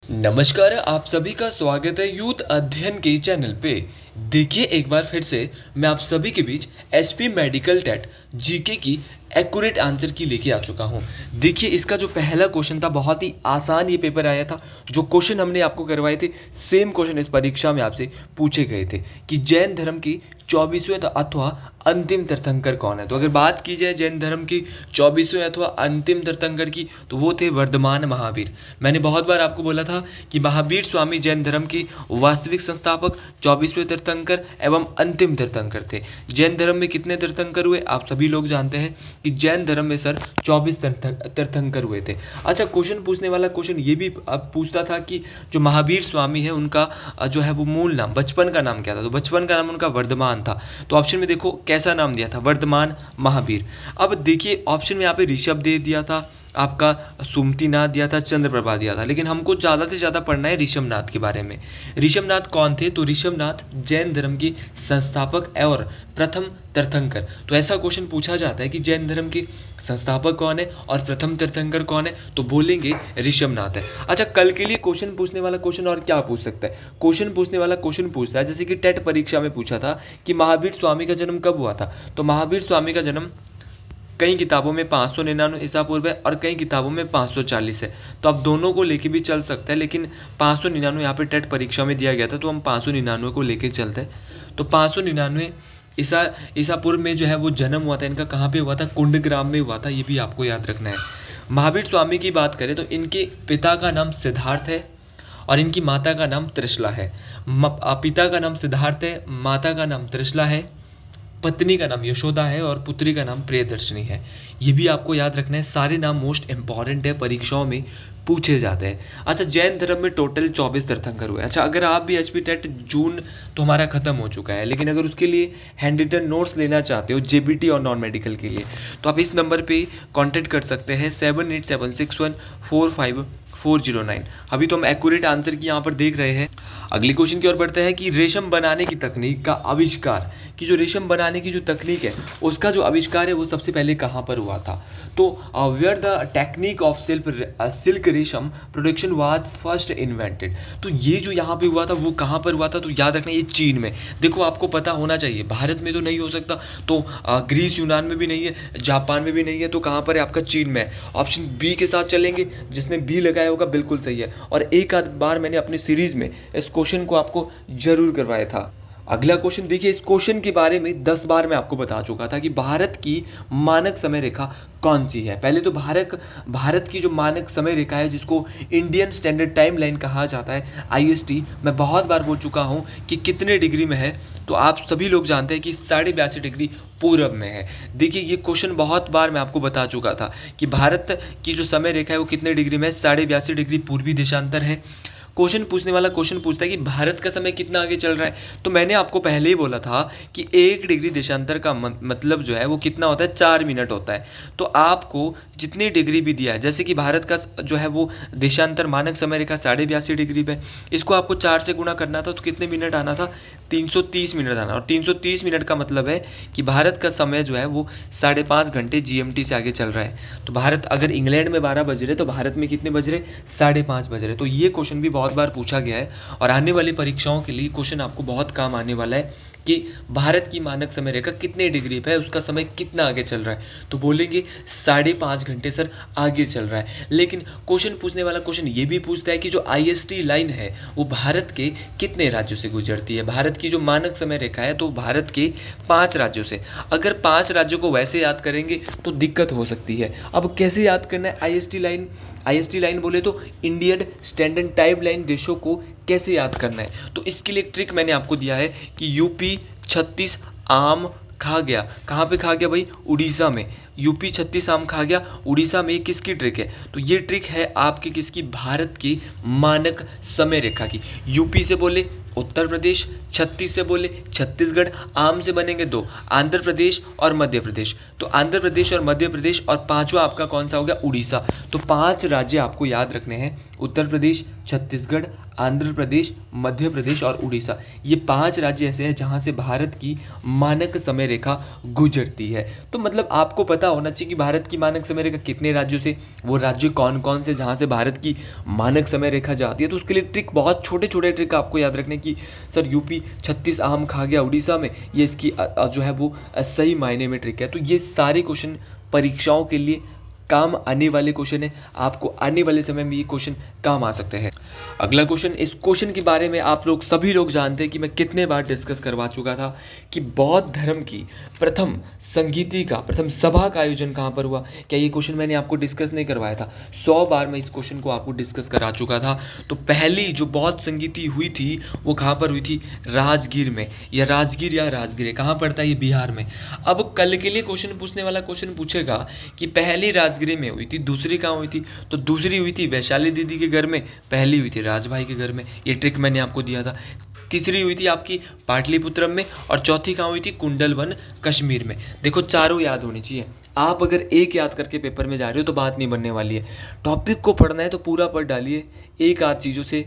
नमस्कार, आप सभी का स्वागत है यूथ अध्ययन के चैनल पे। देखिए एक बार फिर से मैं आप सभी के बीच एचपी मेडिकल टेट जीके की एक्यूरेट आंसर की लेके आ चुका हूँ। देखिए इसका जो पहला क्वेश्चन था बहुत ही आसान ये पेपर आया था। जो क्वेश्चन हमने आपको करवाए थे सेम क्वेश्चन इस परीक्षा में आपसे पूछे गए थे कि जैन धर्म की 24वें अथवा अंतिम तीर्थंकर कौन है। तो अगर बात की जाए जैन धर्म की 24वें अथवा अंतिम तीर्थंकर की तो वो थे वर्धमान महावीर। मैंने बहुत बार आपको बोला था कि महावीर स्वामी जैन धर्म के वास्तविक संस्थापक 24वें तीर्थंकर एवं अंतिम तीर्थंकर थे। जैन धर्म में कितने तीर्थंकर हुए आप सभी लोग जानते हैं कि जैन धर्म में सर 24 तीर्थंकर हुए थे। अच्छा, क्वेश्चन पूछने वाला क्वेश्चन ये भी अब पूछता था कि जो महावीर स्वामी है उनका जो है वो मूल नाम बचपन का नाम क्या था। तो बचपन का नाम उनका वर्धमान था। तो ऑप्शन में देखो कैसा नाम दिया था, वर्धमान महावीर। अब देखिए ऑप्शन में यहाँ पे ऋषभ दे दिया था, आपका सुमतिनाथ दिया था, चंद्रप्रभा दिया था, लेकिन हमको ज़्यादा से ज़्यादा पढ़ना है ऋषभनाथ के बारे में। ऋषभनाथ कौन थे? तो ऋषभनाथ जैन धर्म के संस्थापक और प्रथम तीर्थंकर। तो ऐसा क्वेश्चन पूछा जाता है कि जैन धर्म के संस्थापक कौन है और प्रथम तीर्थंकर कौन है, तो बोलेंगे ऋषभनाथ है। अच्छा, कल के लिए क्वेश्चन पूछने वाला क्वेश्चन और क्या पूछ सकता है? क्वेश्चन पूछने वाला क्वेश्चन पूछता है जैसे कि टेट परीक्षा में पूछा था कि महावीर स्वामी का जन्म कब हुआ था। तो महावीर स्वामी का जन्म कई किताबों में 599 ईसा पूर्व है और कई किताबों में 540 है। तो आप दोनों को लेके भी चल सकते हैं, लेकिन 599 यहाँ पे टेट परीक्षा में दिया गया था तो हम 599 को लेके चलते हैं। तो 599 ईसा पूर्व में जो है वो जन्म हुआ था इनका। कहाँ पे हुआ था? कुंडग्राम में हुआ था, ये भी आपको याद रखना है। महावीर स्वामी की बात करें तो इनके पिता का नाम सिद्धार्थ है और इनकी माता का नाम त्रिशला है। पिता का नाम सिद्धार्थ है, माता का नाम त्रिशला है, पत्नी का नाम यशोदा है और पुत्री का नाम प्रियदर्शनी है। ये भी आपको याद रखना है, सारे नाम मोस्ट इंपॉर्टेंट है, परीक्षाओं में पूछे जाते हैं। अच्छा, जैन धर्म में टोटल 24 तीर्थंकर हुए। अच्छा, अगर आप भी एचपी टेट जून तो हमारा खत्म हो चुका है, लेकिन अगर उसके लिए हैंड रिटन नोट्स लेना चाहते हो जेबीटी और नॉन मेडिकल के लिए तो आप इस नंबर पे कांटेक्ट कर सकते हैं 7876145409। अभी तो हम एक्यूरेट आंसर की यहाँ पर देख रहे हैं। अगले क्वेश्चन की ओर बढ़ते हैं कि रेशम बनाने की तकनीक का आविष्कार, कि जो रेशम बनाने की जो तकनीक है उसका जो आविष्कार है वो सबसे पहले कहाँ पर हुआ था। तो where the technique of silk रेशम प्रोडक्शन वाज फर्स्ट इन्वेंटेड। तो ये जो यहाँ पे हुआ था वो कहाँ पर हुआ था? तो याद रखना ये चीन में। देखो आपको पता होना चाहिए, भारत में तो नहीं हो सकता, तो ग्रीस यूनान में भी नहीं है, जापान में भी नहीं है, तो कहाँ पर है? आपका चीन में है। ऑप्शन बी के साथ चलेंगे, जिसने बी लगाया होगा बिल्कुल सही है। और एक आध बार मैंने अपनी सीरीज में इस क्वेश्चन को आपको जरूर करवाया था। अगला क्वेश्चन देखिए, इस क्वेश्चन के बारे में 10 बार मैं आपको बता चुका था कि भारत की मानक समय रेखा कौन सी है। पहले तो भारत की जो मानक समय रेखा है जिसको इंडियन स्टैंडर्ड टाइम लाइन कहा जाता है IST, मैं बहुत बार बोल चुका हूँ कि कितने डिग्री में है। तो आप सभी लोग जानते हैं कि 82.5 डिग्री पूरब में है। देखिए ये क्वेश्चन बहुत बार मैं आपको बता चुका था कि भारत की जो समय रेखा है वो कितने डिग्री में है, 82.5 डिग्री पूर्वी देशांतर है। क्वेश्चन पूछने वाला क्वेश्चन पूछता है कि भारत का समय कितना आगे चल रहा है। तो मैंने आपको पहले ही बोला था कि 1 डिग्री देशांतर का मतलब जो है वो कितना होता है, 4 मिनट होता है। तो आपको जितनी डिग्री भी दिया है, जैसे कि भारत का जो है वो देशांतर मानक समय रेखा 82.5 डिग्री पे, इसको आपको 4 से गुणा करना था तो कितने मिनट आना था? 330 मिनट आना। और 330 मिनट का मतलब है कि भारत का समय जो है वो 5.5 घंटे GMT से आगे चल रहा है। तो भारत अगर इंग्लैंड में 12 बज रहे तो भारत में कितने बज रहे? 5:30 बज रहे। तो ये क्वेश्चन भी बहुत बार पूछा गया है और आने वाली परीक्षाओं के लिए क्वेश्चन आपको बहुत काम आने वाला है कि भारत की मानक समय रेखा कितने डिग्री पे है, उसका समय कितना आगे चल रहा है। तो बोलेंगे 5.5 घंटे सर आगे चल रहा है। लेकिन क्वेश्चन पूछने वाला क्वेश्चन ये भी पूछता है कि जो IST लाइन है वो भारत के कितने राज्यों से गुजरती है। भारत की जो मानक समय रेखा है तो भारत के 5 राज्यों से। अगर 5 राज्यों को वैसे याद करेंगे तो दिक्कत हो सकती है। अब कैसे याद करना है IST लाइन बोले तो इंडियन स्टैंडर्ड टाइम लाइन देशों को कैसे याद करना है। तो इसके लिए एक ट्रिक मैंने आपको दिया है कि यूपी 36 आम खा गया। कहाँ पे खा गया भाई? उड़ीसा में। यूपी 36 आम खा गया उड़ीसा में। किसकी ट्रिक है? तो ये ट्रिक है आपकी किसकी? भारत की मानक समय रेखा की। यूपी से बोले उत्तर प्रदेश, 36 से बोले छत्तीसगढ़, आम से बनेंगे 2, आंध्र प्रदेश और मध्य प्रदेश। तो आंध्र प्रदेश और मध्य प्रदेश और पांचवा आपका कौन सा हो गया? उड़ीसा। तो 5 राज्य आपको याद रखने हैं, उत्तर प्रदेश, छत्तीसगढ़, आंध्र प्रदेश, मध्य प्रदेश और उड़ीसा। ये 5 राज्य ऐसे हैं जहाँ से भारत की मानक समय रेखा गुजरती है। तो मतलब आपको पता होना चाहिए कि भारत की मानक समय रेखा कितने राज्यों से, वो राज्य कौन कौन से जहाँ से भारत की मानक समय रेखा जाती है। तो उसके लिए ट्रिक, बहुत छोटे छोटे ट्रिक आपको याद रखने की। सर यूपी 36 आम खा गया उड़ीसा में, ये इसकी जो है वो सही मायने में ट्रिक है। तो ये सारे क्वेश्चन परीक्षाओं के लिए काम आने वाले क्वेश्चन है, आपको आने वाले समय में ये क्वेश्चन काम आ सकते हैं। अगला क्वेश्चन, इस क्वेश्चन के बारे में आप लोग सभी लोग जानते हैं कि मैं कितने बार डिस्कस करवा चुका था कि बौद्ध धर्म की प्रथम संगीति का, प्रथम सभा का आयोजन कहाँ पर हुआ। क्या ये क्वेश्चन मैंने आपको डिस्कस नहीं करवाया था? 100 बार मैं इस क्वेश्चन को आपको डिस्कस करा चुका था। तो पहली जो बौद्ध संगीति हुई थी वो कहाँ पर हुई थी? राजगीर में, या राजगीर कहाँ पड़ता है? ये बिहार में। अब कल के लिए क्वेश्चन पूछने वाला क्वेश्चन पूछेगा कि पहली राजगीर में हुई थी, दूसरी कहाँ हुई थी? तो दूसरी हुई थी वैशाली दीदी के घर में, पहली हुई थी राजभाई के घर में। ये ट्रिक मैंने आपको दिया था। तीसरी हुई थी आपकी पाटलिपुत्रम में, और चौथी कहाँ हुई थी? कुंडलवन कश्मीर में। देखो चारों याद होनी चाहिए। आप अगर एक याद करके पेपर में जा रहे हो तो बात नहीं बनने वाली है। टॉपिक को पढ़ना है तो पूरा पढ़ डालिए। एक आध चीज़ों से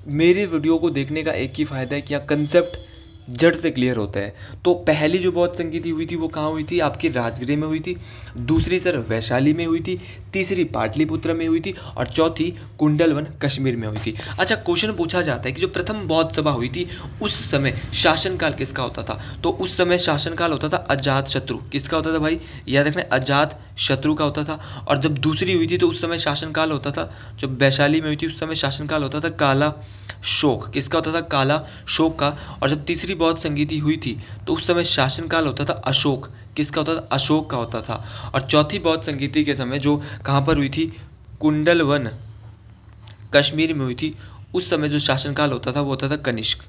मेरे वीडियो को देखने का एक ही फ़ायदा है कि यहाँ कंसेप्ट जड़ से क्लियर होता है। तो पहली जो बौद्ध संगीति हुई थी वो कहाँ हुई थी? आपकी राजगीर में हुई थी। दूसरी सर वैशाली में हुई थी। तीसरी पाटलिपुत्र में हुई थी, और चौथी कुंडलवन कश्मीर में हुई थी। अच्छा, क्वेश्चन पूछा जाता है कि जो प्रथम बौद्ध सभा हुई थी उस समय शासनकाल किसका होता था? तो उस समय शासनकाल होता था अजात शत्रु। किसका होता था भाई? याद रखना, अजात शत्रु का होता था। और जब दूसरी हुई थी तो उस समय शासनकाल होता था, जब वैशाली में हुई थी उस समय शासनकाल होता था काला शोक। किसका होता था? काला शोक का। और जब तीसरी बौद्ध संगीति हुई थी तो उस समय शासनकाल होता था अशोक। किसका होता था? अशोक का होता था। और चौथी बौद्ध संगीति के समय जो कहाँ पर हुई थी? कुंडलवन कश्मीर में हुई थी। उस समय जो शासनकाल होता था वो होता था कनिष्क।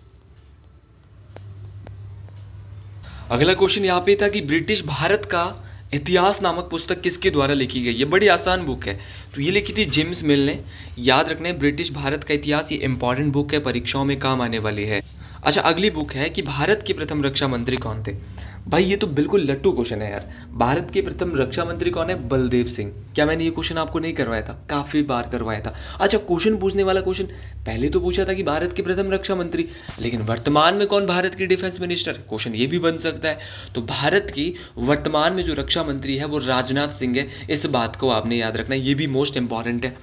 अगला क्वेश्चन यहाँ पे था कि ब्रिटिश भारत का इतिहास नामक पुस्तक किसके द्वारा लिखी गई? ये बड़ी आसान बुक है। तो ये लिखी थी जेम्स मिल ने। याद रखना है, ब्रिटिश भारत का इतिहास, ये इंपॉर्टेंट बुक है, परीक्षाओं में काम आने वाली है। अच्छा, अगली बुक है कि भारत के प्रथम रक्षा मंत्री कौन थे? भाई ये तो बिल्कुल लट्टू क्वेश्चन है यार। भारत के प्रथम रक्षा मंत्री कौन है? बलदेव सिंह। क्या मैंने ये क्वेश्चन आपको नहीं करवाया था? काफ़ी बार करवाया था। अच्छा, क्वेश्चन पूछने वाला क्वेश्चन पहले तो पूछा था कि भारत के प्रथम रक्षा मंत्री, लेकिन वर्तमान में कौन भारत के डिफेंस मिनिस्टर? क्वेश्चन ये भी बन सकता है। तो भारत की वर्तमान में जो रक्षा मंत्री है वो राजनाथ सिंह है। इस बात को आपने याद रखना है, ये भी मोस्ट इंपॉर्टेंट है।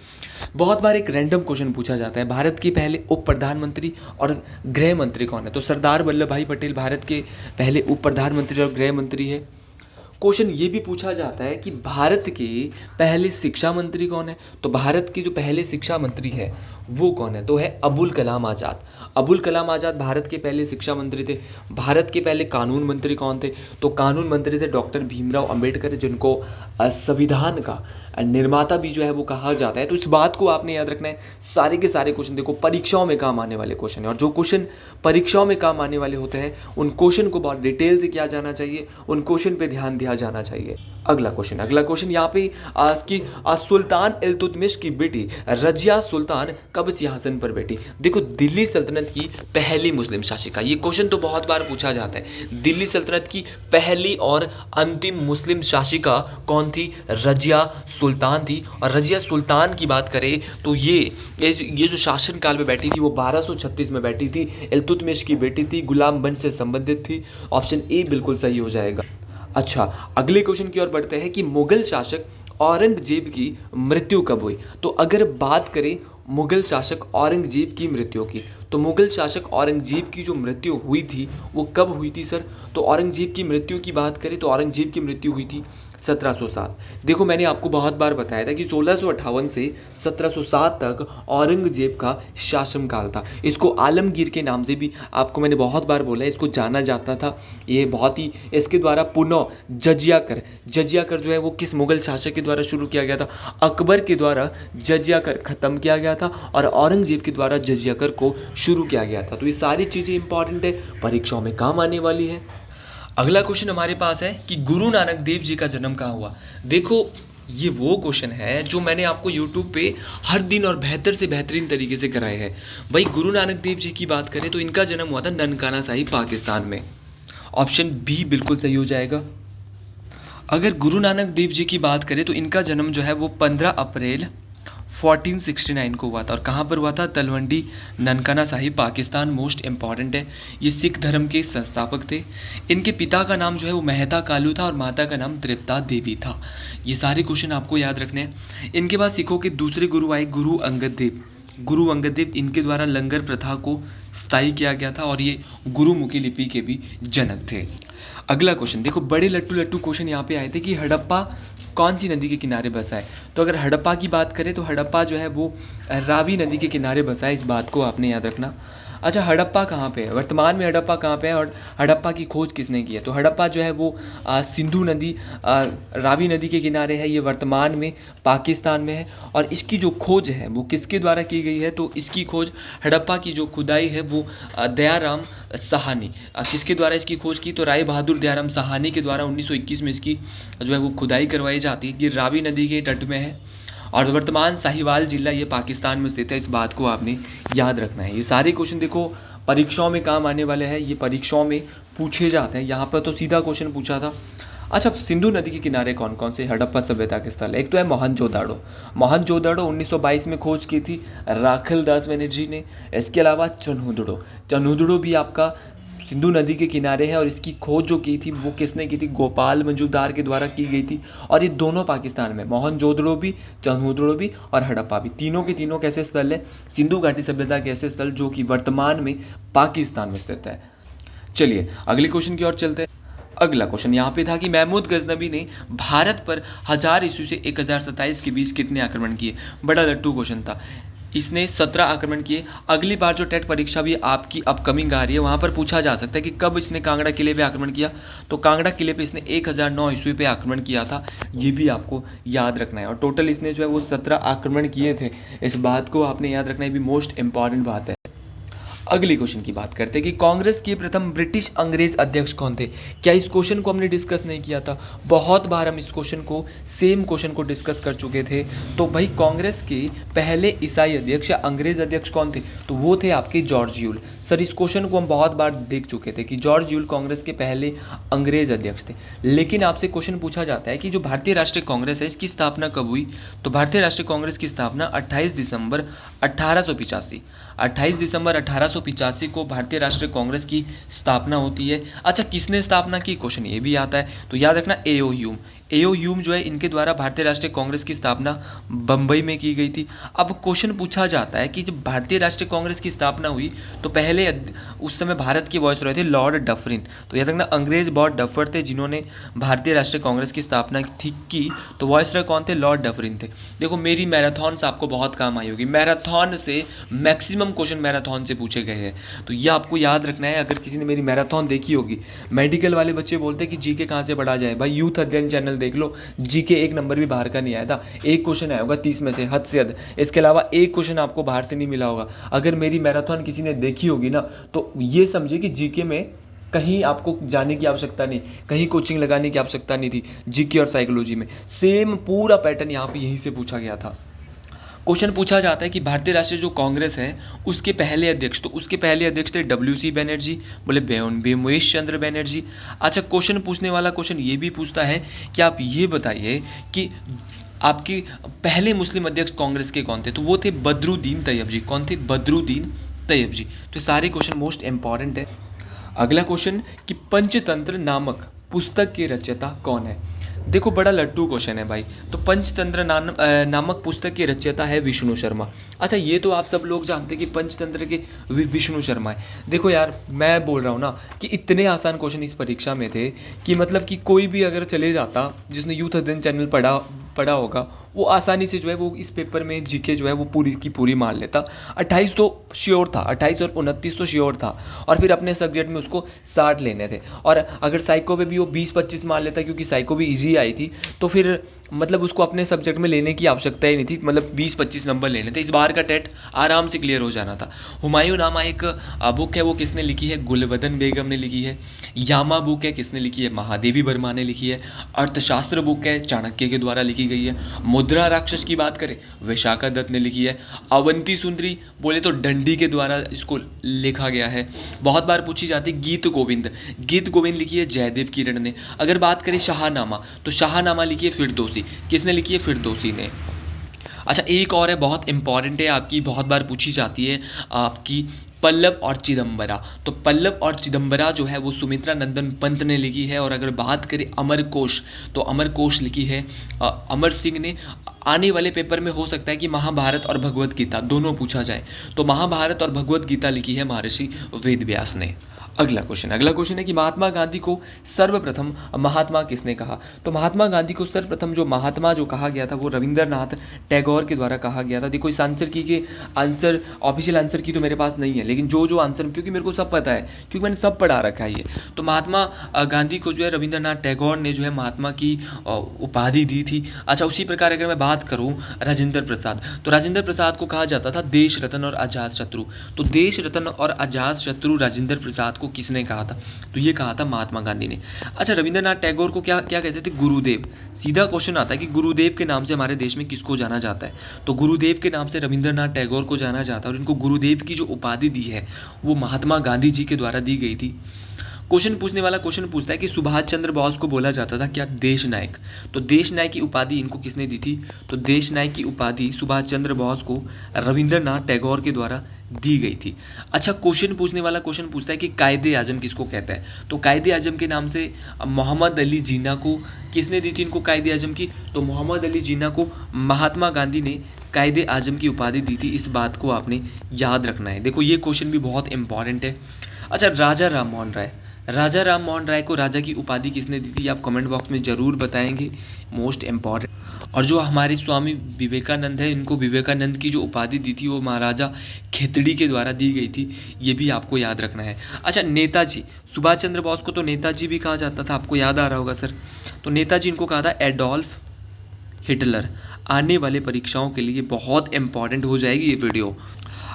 बहुत बार एक रैंडम क्वेश्चन पूछा जाता है, भारत के पहले उप प्रधानमंत्री और गृह मंत्री कौन है? तो सरदार वल्लभ भाई पटेल भारत के पहले उप प्रधानमंत्री और गृह मंत्री है। क्वेश्चन ये भी पूछा जाता है कि भारत के पहले शिक्षा मंत्री कौन है? तो भारत के जो पहले शिक्षा मंत्री है वो कौन है? तो है अबुल कलाम आज़ाद। अबुल कलाम आज़ाद भारत के पहले शिक्षा मंत्री थे। भारत के पहले कानून मंत्री कौन थे? तो कानून मंत्री थे डॉक्टर भीमराव अंबेडकर, जिनको संविधान का निर्माता भी जो है वो कहा जाता है। तो इस बात को आपने याद रखना है। सारे के सारे क्वेश्चन देखो परीक्षाओं में काम आने वाले क्वेश्चन है, और जो क्वेश्चन परीक्षाओं में काम आने वाले होते हैं उन क्वेश्चन को बहुत डिटेल से किया जाना चाहिए, उन क्वेश्चन पे ध्यान दिया जाना चाहिए। अगला क्वेश्चन यहाँ पे सुल्तान इल्तुतमिश की बेटी रजिया सुल्तान कब सिंहासन पर बैठी? देखो, दिल्ली सल्तनत की पहली मुस्लिम शासिका, ये क्वेश्चन तो बहुत बार पूछा जाता है। दिल्ली सल्तनत की पहली और अंतिम मुस्लिम शासिका कौन थी? रजिया सुल्तान थी। और रजिया सुल्तान की बात करें तो ये जो शासन काल में बैठी थी वो 1236 में बैठी थी। इल्तुतमिश की बेटी थी, गुलाम वंश से संबंधित थी। ऑप्शन ए बिल्कुल सही हो जाएगा। अच्छा, अगले क्वेश्चन की ओर बढ़ते हैं कि मुगल शासक औरंगजेब की मृत्यु कब हुई? तो अगर बात करें मुगल शासक औरंगजेब की मृत्यु की, तो मुगल शासक औरंगजेब की जो मृत्यु हुई थी वो कब हुई थी सर? तो औरंगजेब की मृत्यु की बात करें तो औरंगजेब की मृत्यु हुई थी 1707। देखो, मैंने आपको बहुत बार बताया था कि 1658 से 1707 तक औरंगजेब का शासनकाल था। इसको आलमगीर के नाम से भी आपको मैंने बहुत बार बोला है, इसको जाना जाता था। ये बहुत ही, इसके द्वारा पुनः जजिया कर जो है वो किस मुगल शासक के द्वारा शुरू किया गया था? अकबर के द्वारा जजिया कर खत्म किया गया था, और औरंगजेब के द्वारा जजिया कर को शुरू किया गया था। तो ये सारी चीज़ें इंपॉर्टेंट है, परीक्षाओं में काम आने वाली है। अगला क्वेश्चन हमारे पास है कि गुरु नानक देव जी का जन्म कहाँ हुआ? देखो, ये वो क्वेश्चन है जो मैंने आपको YouTube पे हर दिन और बेहतर से बेहतरीन तरीके से कराए हैं। भाई, गुरु नानक देव जी की बात करें तो इनका जन्म हुआ था ननकाना साहिब, पाकिस्तान में। ऑप्शन बी बिल्कुल सही हो जाएगा। अगर गुरु नानक देव जी की बात करें तो इनका जन्म जो है वो 15 अप्रैल 1469 को हुआ था। और कहाँ पर हुआ था? तलवंडी ननकाना साहिब, पाकिस्तान। मोस्ट इंपॉर्टेंट है, ये सिख धर्म के संस्थापक थे। इनके पिता का नाम जो है वो मेहता कालू था और माता का नाम तृप्ता देवी था। ये सारे क्वेश्चन आपको याद रखने हैं। इनके बाद सिखों के दूसरे गुरु आए गुरु अंगद देव। गुरु अंगद देव, इनके द्वारा लंगर प्रथा को स्थायी किया गया था और ये गुरुमुखी लिपि के भी जनक थे। अगला क्वेश्चन देखो, बड़े लट्टू लट्टू क्वेश्चन यहाँ पे आए थे कि हड़प्पा कौन सी नदी के किनारे बसा है। तो अगर हड़प्पा की बात करें तो हड़प्पा जो है वो रावी नदी के किनारे बसा है, इस बात को आपने याद रखना। अच्छा, हड़प्पा कहाँ पे है, वर्तमान में हड़प्पा कहाँ पे है और हड़प्पा की खोज किसने की है? तो हड़प्पा जो है वो सिंधु नदी, रावी नदी के किनारे है, ये वर्तमान में पाकिस्तान में है। और इसकी जो खोज है वो किसके द्वारा की गई है? तो इसकी खोज, हड़प्पा की जो खुदाई है वो दयाराम साहनी, किसके द्वारा इसकी खोज की? तो राय बहादुर दयाराम साहनी के द्वारा 1921 में इसकी जो है वो खुदाई करवाई जाती है। ये रावी नदी के तट में है और वर्तमान साहिवाल जिला ये पाकिस्तान में स्थित है, इस बात को आपने याद रखना है। ये सारे क्वेश्चन देखो परीक्षाओं में काम आने वाले हैं, ये परीक्षाओं में पूछे जाते हैं। यहाँ पर तो सीधा क्वेश्चन पूछा था। अच्छा, सिंधु नदी के किनारे कौन कौन से हड़प्पा सभ्यता के स्थल है? एक तो है मोहनजोदाड़ो। मोहनजोदाड़ो 1922 में खोज की थी राखल दास बनर्जी ने। इसके अलावा चन्हुदड़ो, चन्हुदड़ो भी आपका सिंधु नदी के किनारे है और इसकी खोज जो की थी वो किसने की थी? गोपाल मंजूदार के द्वारा की गई थी। और ये दोनों पाकिस्तान में, मोहनजोदड़ो भी, चन्हुदड़ो भी और हड़प्पा भी, तीनों के तीनों कैसे स्थल है? सिंधु घाटी सभ्यता के ऐसे स्थल जो कि वर्तमान में पाकिस्तान में स्थित है। चलिए अगले क्वेश्चन की ओर चलते हैं। अगला क्वेश्चन यहाँ पे था कि महमूद गजनबी ने भारत पर 1000 ईस्वी से 1027 के बीच कितने आक्रमण किए? बड़ा लट्टू क्वेश्चन था। इसने 17 आक्रमण किए। अगली बार जो टेट परीक्षा भी आपकी अपकमिंग आ रही है वहाँ पर पूछा जा सकता है कि कब इसने कांगड़ा किले पे आक्रमण किया। तो कांगड़ा किले पे इसने 1009 ईस्वी पे आक्रमण किया था, ये भी आपको याद रखना है। और टोटल इसने जो है वो 17 आक्रमण किए थे, इस बात को आपने याद रखना है, भी मोस्ट इंपॉर्टेंट बात है। अगली क्वेश्चन की बात करते हैं कि कांग्रेस के प्रथम ब्रिटिश अंग्रेज अध्यक्ष कौन थे? क्या इस क्वेश्चन को हमने डिस्कस नहीं किया था? बहुत बार हम इस क्वेश्चन को, सेम क्वेश्चन को डिस्कस कर चुके थे। तो भाई कांग्रेस के पहले ईसाई अध्यक्ष या अंग्रेज अध्यक्ष कौन थे? तो वो थे आपके जॉर्ज यूल। सर इस क्वेश्चन को हम बहुत बार देख चुके थे कि जॉर्ज यूल कांग्रेस के पहले अंग्रेज अध्यक्ष थे। लेकिन आपसे क्वेश्चन पूछा जाता है कि जो भारतीय राष्ट्रीय कांग्रेस है इसकी स्थापना कब हुई? तो भारतीय राष्ट्रीय कांग्रेस की स्थापना 28 दिसंबर 1885, 28 दिसंबर 1885 को भारतीय राष्ट्रीय कांग्रेस की स्थापना होती है। अच्छा, किसने स्थापना की? क्वेश्चन ये भी आता है, तो याद रखना एओ ह्यूम। एओ ह्यूम जो है इनके द्वारा भारतीय राष्ट्रीय कांग्रेस की स्थापना बम्बई में की गई थी। अब क्वेश्चन पूछा जाता है कि जब भारतीय राष्ट्रीय कांग्रेस की स्थापना हुई तो पहले उस समय भारत के वॉइसरॉय थे लॉर्ड डफरिन। तो याद रखना अंग्रेज बहुत डफर थे जिन्होंने भारतीय राष्ट्रीय कांग्रेस की स्थापना की। तो वॉइसरॉय कौन थे? लॉर्ड डफरिन थे। देखो मेरी मैराथन से आपको बहुत काम आई होगी, मैराथन से मैक्सिमम क्वेश्चन मैराथन से पूछे गए हैं, तो ये आपको याद रखना है। अगर किसी ने मेरी मैराथन देखी होगी, मेडिकल वाले बच्चे बोलते हैं कि जीके कहाँ से पढ़ा जाए, भाई यूथ अध्ययन चैनल देख लो, जीके एक नंबर भी बाहर का नहीं आया था, एक क्वेश्चन आया होगा 30 में से, हद से हद। इसके अलावा एक क्वेश्चन आपको बाहर से नहीं मिला होगा। अगर मेरी मैराथन किसी ने देखी होगी ना, तो ये समझिए कि जीके में कहीं आपको जाने की आवश्यकता नहीं, कहीं कोचिंग लगाने की आवश्यकता नहीं थी। जीके और साइकोलॉजी में सेम पूरा पैटर्न यहाँ पे यहीं से पूछा गया था। क्वेश्चन पूछा जाता है कि भारतीय राष्ट्रीय जो कांग्रेस है उसके पहले अध्यक्ष, तो उसके पहले अध्यक्ष थे WC बनर्जी, बोले भीमेश चंद्र बनर्जी। अच्छा, क्वेश्चन पूछने वाला क्वेश्चन ये भी पूछता है कि आप ये बताइए कि आपके पहले मुस्लिम अध्यक्ष कांग्रेस के कौन थे? तो वो थे बदरुद्दीन तैयब जी। कौन थे? बदरुद्दीन तैयब जी। तो सारे क्वेश्चन मोस्ट इंपॉर्टेंट है। अगला क्वेश्चन कि पंचतंत्र नामक पुस्तक के रचयिता कौन है? देखो बड़ा लट्टू क्वेश्चन है भाई। तो पंचतंत्र नामक पुस्तक के रचयिता है विष्णु शर्मा। अच्छा, ये तो आप सब लोग जानते हैं कि पंचतंत्र के विष्णु शर्मा है। देखो यार, मैं बोल रहा हूँ ना कि इतने आसान क्वेश्चन इस परीक्षा में थे कि मतलब कि कोई भी अगर चले जाता जिसने यूथ अध्ययन चैनल पढ़ा होगा, वो आसानी से जो है वो इस पेपर में जीके जो है वो पूरी की पूरी मान लेता। 28 तो श्योर था, 28 और 29 तो श्योर था, और फिर अपने सब्जेक्ट में उसको 60 लेने थे। और अगर साइको पे भी वो 20-25 मान लेता, क्योंकि साइको भी इजी आई थी, तो फिर मतलब उसको अपने सब्जेक्ट में लेने की आवश्यकता ही नहीं थी, मतलब 20-25 नंबर लेने थे। इस बार का टेट आराम से क्लियर हो जाना था। हुमायूं नामा एक बुक है, वो किसने लिखी है? गुलवदन बेगम ने लिखी है। यामा बुक है, किसने लिखी है? महादेवी वर्मा ने लिखी है। अर्थशास्त्र बुक है, चाणक्य के द्वारा लिखी गई है। मुद्रा राक्षस की बात करें, विशाखा दत्त ने लिखी है। अवंती सुंदरी बोले तो डंडी के द्वारा इसको लिखा गया है। बहुत बार पूछी जाती है गीत गोविंद, गीत गोविंद लिखी है जयदेव किरण ने। अगर बात करें शाहनामा, तो शाहनामा लिखी है फिरदौसी। किसने लिखी है? फिरदौसी ने। अच्छा, एक और है, बहुत इंपॉर्टेंट है, आपकी बहुत बार पूछी जाती है, आपकी पल्लव और चिदंबरा। तो पल्लव और चिदंबरा जो है वो सुमित्रा नंदन पंत ने लिखी है। और अगर बात करें अमर कोश, तो अमर कोश लिखी है अमर सिंह ने। आने वाले पेपर में हो सकता है कि महाभारत और भगवत गीता दोनों पूछा जाए, तो महाभारत और भगवत गीता लिखी है महर्षि वेद व्यास ने। अगला क्वेश्चन है कि महात्मा गांधी को सर्वप्रथम महात्मा किसने कहा। तो महात्मा गांधी को सर्वप्रथम जो महात्मा जो कहा गया था वो रविंद्रनाथ टैगोर के द्वारा कहा गया था। देखो इस आंसर की के आंसर, ऑफिशियल आंसर की तो मेरे पास नहीं है, लेकिन जो आंसर, क्योंकि मेरे को सब पता है, क्योंकि मैंने सब पढ़ा रखा है ये। तो महात्मा गांधी को जो है रविंद्रनाथ टैगोर ने जो है महात्मा की उपाधि दी थी। अच्छा, उसी प्रकार अगर मैं बात करूँ राजेंद्र प्रसाद, तो राजेंद्र प्रसाद को कहा जाता था देश रत्न और अजात शत्रु। तो देश रत्न और अजात शत्रु राजेंद्र प्रसाद को किसने कहा था, तो ये कहा था महात्मा गांधी ने। अच्छा, रविंद्रनाथ टैगोर को क्या क्या कहते थे, गुरुदेव। सीधा क्वेश्चन आता है कि गुरुदेव के नाम से हमारे देश में किसको जाना जाता है, तो गुरुदेव के नाम से रविंद्रनाथ टैगोर को जाना जाता है। और इनको गुरुदेव की जो उपाधि दी है वो महात्मा गांधी जी के द्वारा दी गई थी। क्वेश्चन पूछने वाला क्वेश्चन पूछता है कि सुभाष चंद्र बोस को बोला जाता था क्या देश नायक। तो देश नायक की उपाधि इनको किसने दी थी, तो देश नायक की उपाधि सुभाष चंद्र बोस को रविंद्रनाथ टैगोर के द्वारा दी गई थी। अच्छा, क्वेश्चन पूछने वाला क्वेश्चन पूछता है कि कायदे आजम किसको कहता है। तो कायदे आजम के नाम से मोहम्मद अली जिन्ना को किसने दी थी इनको कायदे आजम की, तो मोहम्मद अली जिन्ना को महात्मा गांधी ने कायदे आजम की उपाधि दी थी। इस बात को आपने याद रखना है। देखो ये क्वेश्चन भी बहुत इंपॉर्टेंट है। अच्छा, राजा राम मोहन राय को राजा की उपाधि किसने दी थी, आप कमेंट बॉक्स में ज़रूर बताएंगे, मोस्ट इम्पॉर्टेंट। और जो हमारे स्वामी विवेकानंद है, इनको विवेकानंद की जो उपाधि दी थी वो महाराजा खेतड़ी के द्वारा दी गई थी, ये भी आपको याद रखना है। अच्छा, नेताजी, सुभाष चंद्र बोस को तो नेताजी भी कहा जाता था, आपको याद आ रहा होगा सर। तो नेताजी इनको कहा था एडोल्फ हिटलर। आने वाले परीक्षाओं के लिए बहुत इंपॉर्टेंट हो जाएगी ये वीडियो।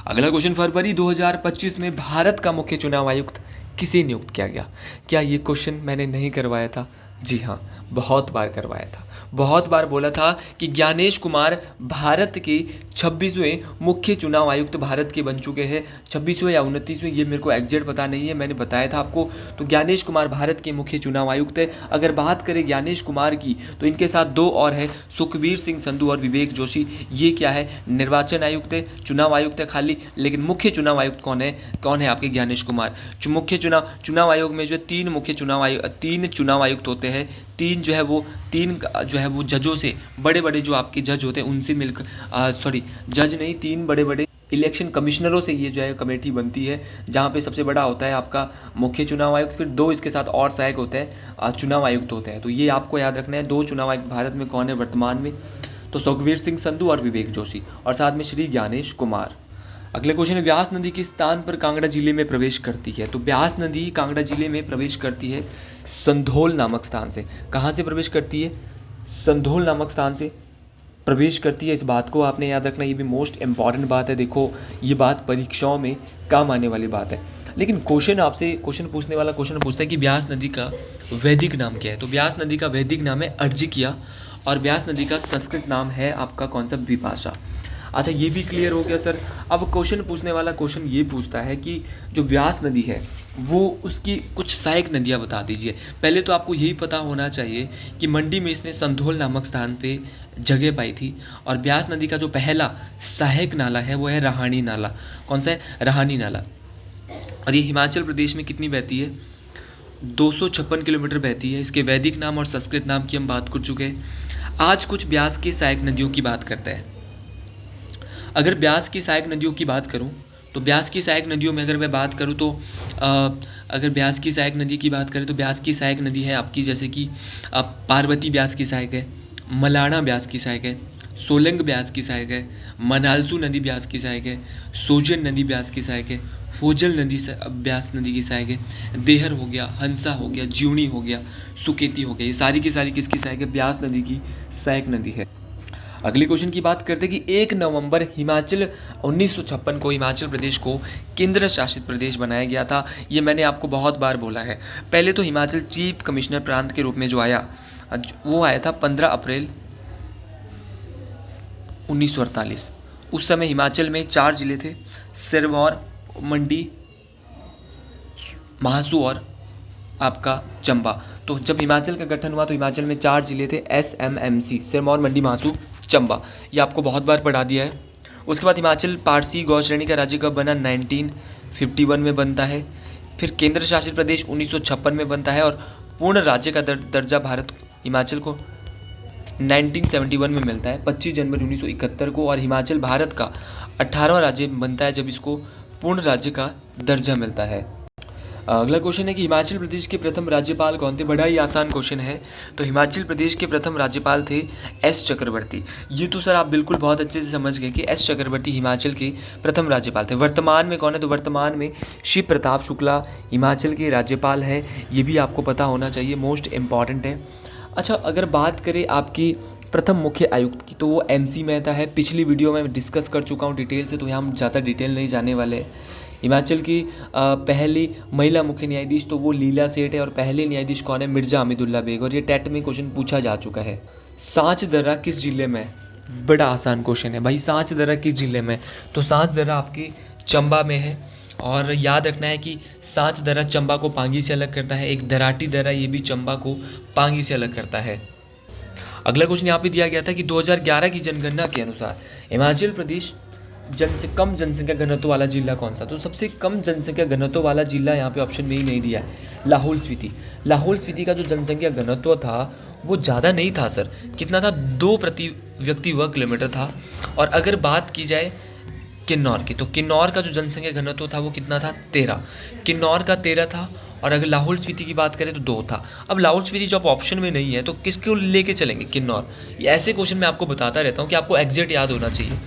अगला क्वेश्चन, फरवरी 2025 में भारत का मुख्य चुनाव आयुक्त किसे नियुक्त किया गया। क्या ये क्वेश्चन मैंने नहीं करवाया था, जी हाँ, बहुत बार करवाया था। बहुत बार बोला था कि ज्ञानेश कुमार भारत के 26वें मुख्य चुनाव आयुक्त भारत के बन चुके हैं। 26वें या 29वें, ये मेरे को एग्जैक्ट पता नहीं है, मैंने बताया था आपको। तो ज्ञानेश कुमार भारत के मुख्य चुनाव आयुक्त है। अगर बात करें ज्ञानेश कुमार की, तो इनके साथ दो और है, सुखबीर सिंह संधू और विवेक जोशी। ये क्या है, निर्वाचन आयुक्त है, चुनाव आयुक्त है खाली, लेकिन मुख्य चुनाव आयुक्त कौन है आपके ज्ञानेश कुमार। मुख्य चुनाव आयोग में जो है तीन चुनाव आयुक्त होते हैं। तीन जो है वो जजों से, बड़े बड़े जो आपके जज होते हैं उनसे मिलकर, जज नहीं, तीन बड़े बड़े इलेक्शन कमिश्नरों से ये जो है कमेटी बनती है, जहाँ पे सबसे बड़ा होता है आपका मुख्य चुनाव आयुक्त, फिर दो इसके साथ और सहायक होते हैं, चुनाव आयुक्त होते हैं। तो ये आपको याद रखना है। दो चुनाव आयुक्त भारत में कौन है वर्तमान में, तो सुखबीर सिंह संधू और विवेक जोशी, और साथ में श्री ज्ञानेश कुमार। अगले क्वेश्चन है, व्यास नदी किस स्थान पर कांगड़ा जिले में प्रवेश करती है। तो व्यास नदी कांगड़ा जिले में प्रवेश करती है संधोल नामक स्थान से। कहाँ से प्रवेश करती है, संधोल नामक स्थान से प्रवेश करती है। इस बात को आपने याद रखना, ये भी मोस्ट इंपॉर्टेंट बात है। देखो ये बात परीक्षाओं में काम आने वाली बात है। लेकिन क्वेश्चन पूछने वाला क्वेश्चन पूछता है कि व्यास नदी का वैदिक नाम क्या है। तो व्यास नदी का वैदिक नाम है अर्जिकिया, और व्यास नदी का संस्कृत नाम है आपका कौन सा, विपाशा। अच्छा, ये भी क्लियर हो गया सर। अब क्वेश्चन पूछने वाला क्वेश्चन ये पूछता है कि जो व्यास नदी है वो उसकी कुछ सहायक नदियाँ बता दीजिए। पहले तो आपको यही पता होना चाहिए कि मंडी में इसने संधोल नामक स्थान पे जगह पाई थी। और व्यास नदी का जो पहला सहायक नाला है वो है रहानी नाला। कौन सा है, रहानी नाला। और ये हिमाचल प्रदेश में कितनी बहती है, 256 किलोमीटर बहती है। इसके वैदिक नाम और संस्कृत नाम की हम बात कर चुके हैं। आज कुछ ब्यास की सहायक नदियों की बात करते हैं। अगर ब्यास की सहायक नदियों की बात करूं, तो ब्यास की सहायक नदियों में अगर मैं बात करूं तो अगर ब्यास की सहायक नदी की बात करें तो ब्यास की सहायक नदी है आपकी, जैसे कि पार्वती ब्यास की सहायक है, मलाना ब्यास की सहायक है, सोलंग ब्यास की सहायक है, मनालसू नदी ब्यास की सहायक है, सोजन नदी ब्यास की सहायक है, फोजल नदी ब्यास नदी की सहायक है, देहर हो गया, हंसा हो गया, जीवनी हो गया, सुकेती हो गया। ये सारी की सारी किसकी सहायक है, ब्यास नदी की सहायक नदी है। अगले क्वेश्चन की बात करते हैं कि 1 नवंबर 1956 को हिमाचल प्रदेश को केंद्र शासित प्रदेश बनाया गया था। ये मैंने आपको बहुत बार बोला है। पहले तो हिमाचल चीफ कमिश्नर प्रांत के रूप में जो आया वो आया था 15 अप्रैल 1948। उस समय हिमाचल में 4 जिले थे, सिरमौर, मंडी, महासू और आपका चंबा। तो जब हिमाचल का गठन हुआ तो हिमाचल में 4 जिले थे, SMMC, सिरमौर, मंडी, महासू, चंबा, ये आपको बहुत बार पढ़ा दिया है। उसके बाद हिमाचल पारसी गौ श्रेणी का राज्य कब बना? 1951 में बनता है। फिर केंद्र शासित प्रदेश 1956 में बनता है और पूर्ण राज्य का दर्जा भारत हिमाचल को 1971 में मिलता है 25 जनवरी 1971 को, और हिमाचल भारत का 18वां राज्य बनता है जब इसको पूर्ण राज्य का दर्जा मिलता है। अगला क्वेश्चन है कि हिमाचल प्रदेश के प्रथम राज्यपाल कौन थे? बड़ा ही आसान क्वेश्चन है। तो हिमाचल प्रदेश के प्रथम राज्यपाल थे एस चक्रवर्ती। ये तो सर आप बिल्कुल बहुत अच्छे से समझ गए कि एस चक्रवर्ती हिमाचल के प्रथम राज्यपाल थे। वर्तमान में कौन है? तो वर्तमान में शिव प्रताप शुक्ला हिमाचल के राज्यपाल है। ये भी आपको पता होना चाहिए, मोस्ट इम्पॉर्टेंट है। अच्छा, अगर बात करें आपकी प्रथम मुख्य आयुक्त की, तो वो NC मेहता है। पिछली वीडियो में डिस्कस कर चुका हूँ डिटेल से, तो यहाँ हम ज़्यादा डिटेल नहीं जाने वाले हैं। हिमाचल की पहली महिला मुख्य न्यायाधीश तो वो लीला सेठ है, और पहले न्यायाधीश कौन है? मिर्ज़ा हमीदुल्ला बेग, और ये टेट में क्वेश्चन पूछा जा चुका है। सांच दर्रा किस जिले में? बड़ा आसान क्वेश्चन है भाई, सांच दर्रा किस जिले में? तो सांच दर्रा आपके चंबा में है, और याद रखना है कि सांच दर्रा चंबा को पांगी से अलग करता है। एक दराटी दर्रा, ये भी चंबा को पांगी से अलग करता है। अगला क्वेश्चन यहाँ पे दिया गया था कि 2011 की जनगणना के अनुसार हिमाचल प्रदेश कम जनसंख्या घनत्व वाला जिला कौन सा? तो सबसे कम जनसंख्या घनत्व वाला जिला यहाँ पे ऑप्शन में ही नहीं दिया है, लाहौल स्पीति। लाहौल स्पीति का जो जनसंख्या घनत्व था वो ज़्यादा नहीं था सर, कितना था? 2 प्रति व्यक्ति वर्ग किलोमीटर था। और अगर बात की जाए किन्नौर की, तो किन्नौर का जो जनसंख्या घनत्व था वो कितना था? 13। किन्नौर का 13 था, और अगर लाहौल स्पीति की बात करें तो 2 था। अब लाहौल स्पीति जब ऑप्शन में नहीं है तो किसको लेके चलेंगे? किन्नौर। ये ऐसे क्वेश्चन मैं आपको बताता रहता हूँ कि आपको एग्जैक्ट याद होना चाहिए।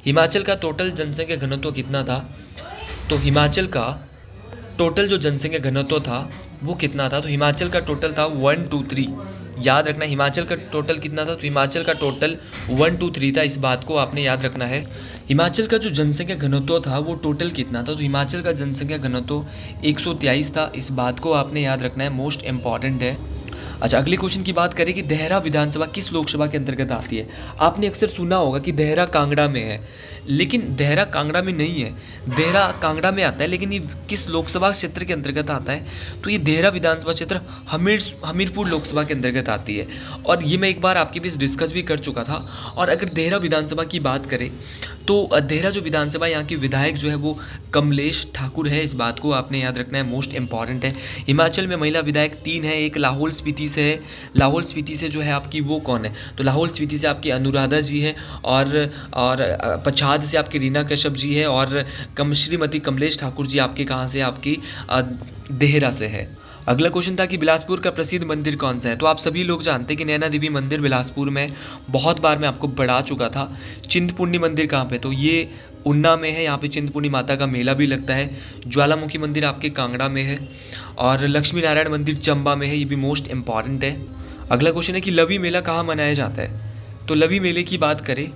हिमाचल का टोटल जनसंख्या घनत्व कितना था? तो हिमाचल का टोटल जो जनसंख्या घनत्व था वो कितना था? तो हिमाचल का टोटल था 123। याद रखना, हिमाचल का टोटल कितना था? तो हिमाचल का टोटल 123 था। इस बात को आपने याद रखना है। हिमाचल का जो जनसंख्या घनत्व था वो टोटल कितना था? तो हिमाचल का जनसंख्या घनत्व 123 था। इस बात को आपने याद रखना है, मोस्ट इम्पॉर्टेंट है। अच्छा, अगले क्वेश्चन की बात करें कि देहरा विधानसभा किस लोकसभा के अंतर्गत आती है? आपने अक्सर सुना होगा कि देहरा कांगड़ा में है, लेकिन देहरा कांगड़ा में नहीं है। देहरा कांगड़ा में आता है, लेकिन ये किस लोकसभा क्षेत्र के अंतर्गत आता है? तो ये देहरा विधानसभा क्षेत्र हमीरपुर लोकसभा के अंतर्गत आती है, और ये मैं एक बार आपके बीच डिस्कस भी कर चुका था। और अगर देहरा विधानसभा की बात करें तो देहरा जो विधानसभा यहाँ की विधायक जो है वो कमलेश ठाकुर है। इस बात को आपने याद रखना है, मोस्ट इंपॉर्टेंट है। हिमाचल में महिला विधायक 3 है, एक लाहौल स्पीति से है। लाहौल स्पीति से जो है आपकी वो कौन है? तो लाहौल स्पीति से आपकी अनुराधा जी है, और पछाद से आपकी रीना कश्यप जी है, और श्रीमती कमलेश ठाकुर जी आपके कहाँ से? आपकी देहरा से है। अगला क्वेश्चन था कि बिलासपुर का प्रसिद्ध मंदिर कौन सा है? तो आप सभी लोग जानते हैं कि नैना देवी मंदिर बिलासपुर में, बहुत बार मैं आपको बढ़ा चुका था। चिंतपूर्णी मंदिर कहाँ पे? तो ये उन्ना में है, यहाँ पे चिंतपूर्णी माता का मेला भी लगता है। ज्वालामुखी मंदिर आपके कांगड़ा में है, और लक्ष्मी नारायण मंदिर चंबा में है। ये भी मोस्ट इंपॉर्टेंट है। अगला क्वेश्चन है कि लवी मेला कहाँ मनाया जाता है? तो लवी मेले की बात करें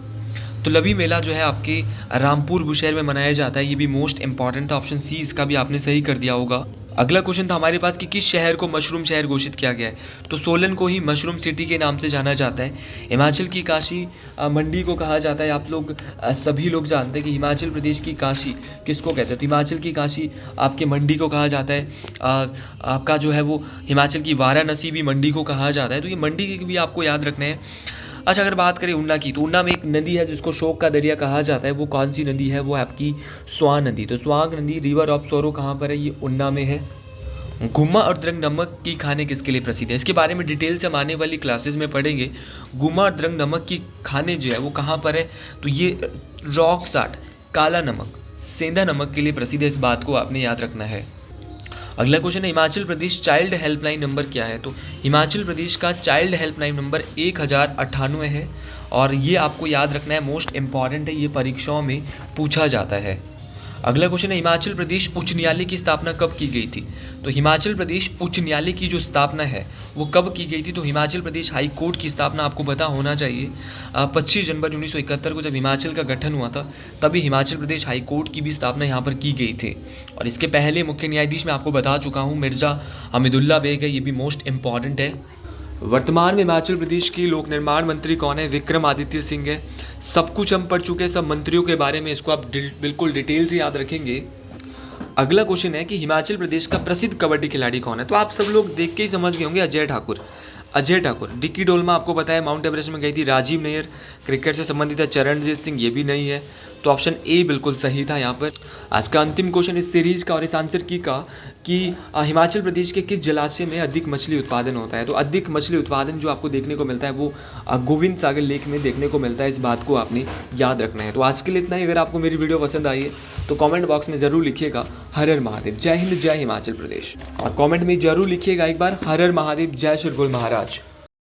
तो लवी मेला जो है आपके रामपुर बुशहर में मनाया जाता है। ये भी मोस्ट इंपॉर्टेंट था। ऑप्शन सी इसका भी आपने सही कर दिया होगा। अगला क्वेश्चन था हमारे पास कि किस शहर को मशरूम शहर घोषित किया गया है? तो सोलन को ही मशरूम सिटी के नाम से जाना जाता है। हिमाचल की काशी मंडी को कहा जाता है। आप लोग सभी लोग जानते हैं कि हिमाचल प्रदेश की काशी किसको कहते हैं? तो हिमाचल की काशी आपके मंडी को कहा जाता है। आपका जो है वो हिमाचल की वाराणसी भी मंडी को कहा जाता है। तो ये मंडी के भी आपको याद रखना है। अच्छा, अगर बात करें उन्ना की, तो उन्ना में एक नदी है जिसको शोक का दरिया कहा जाता है। वो कौन सी नदी है? वो आपकी स्वां नदी। तो स्वां नदी रिवर ऑफ सोरो कहाँ पर है? ये उन्ना में है। गुम्मा और द्रंग नमक की खाने किसके लिए प्रसिद्ध है? इसके बारे में डिटेल से हम आने वाली क्लासेस में पढ़ेंगे। गुम्मा और द्रंग नमक की खाने जो है वो कहाँ पर है? तो ये रॉक साल्ट, काला नमक, सेंधा नमक के लिए प्रसिद्ध है। इस बात को आपने याद रखना है। अगला क्वेश्चन है Himachal Pradesh child helpline number क्या है? तो हिमाचल प्रदेश का चाइल्ड हेल्पलाइन नंबर 1098 है, और ये आपको याद रखना है, मोस्ट इंपॉर्टेंट है। ये परीक्षाओं में पूछा जाता है। अगला क्वेश्चन है हिमाचल प्रदेश उच्च न्यायालय की स्थापना कब की गई थी? तो हिमाचल प्रदेश उच्च न्यायालय की जो स्थापना है वो कब की गई थी? तो हिमाचल प्रदेश हाई कोर्ट की स्थापना आपको पता होना चाहिए 25 जनवरी 1971 को जब हिमाचल का गठन हुआ था, तभी हिमाचल प्रदेश हाई कोर्ट की भी स्थापना यहाँ पर की गई थी। और इसके पहले मुख्य न्यायाधीश मैं आपको बता चुका हूँ, मिर्ज़ा हमीदुल्ला बेग है। ये भी मोस्ट इंपॉर्टेंट है। वर्तमान में हिमाचल प्रदेश की लोक निर्माण मंत्री कौन है? विक्रमादित्य सिंह है। सब कुछ हम पढ़ चुके हैं, सब मंत्रियों के बारे में, इसको आप बिल्कुल डिटेल से याद रखेंगे। अगला क्वेश्चन है कि हिमाचल प्रदेश का प्रसिद्ध कबड्डी खिलाड़ी कौन है? तो आप सब लोग देख के ही समझ गए होंगे, अजय ठाकुर। अजय ठाकुर। डिक्की डोलमा आपको पता है माउंट एवरेस्ट में गई थी। राजीव नैयर क्रिकेट से संबंधित है। चरणजीत सिंह ये भी नहीं है, तो ऑप्शन ए बिल्कुल सही था यहाँ पर। आज का अंतिम क्वेश्चन इस सीरीज़ का और इस आंसर की का कि हिमाचल प्रदेश के किस जलाशय में अधिक मछली उत्पादन होता है। तो अधिक मछली उत्पादन जो आपको देखने को मिलता है वो गोविंद सागर लेक में देखने को मिलता है। इस बात को आपने याद रखना है। तो आज के लिए इतना ही। अगर आपको मेरी वीडियो पसंद आई है तो कमेंट बॉक्स में ज़रूर लिखिएगा हर हर महादेव। जय हिंद, जय हिमाचल प्रदेश। और कमेंट में ज़रूर लिखिएगा एक बार हर हर महादेव, जय श्री गुरु महाराज।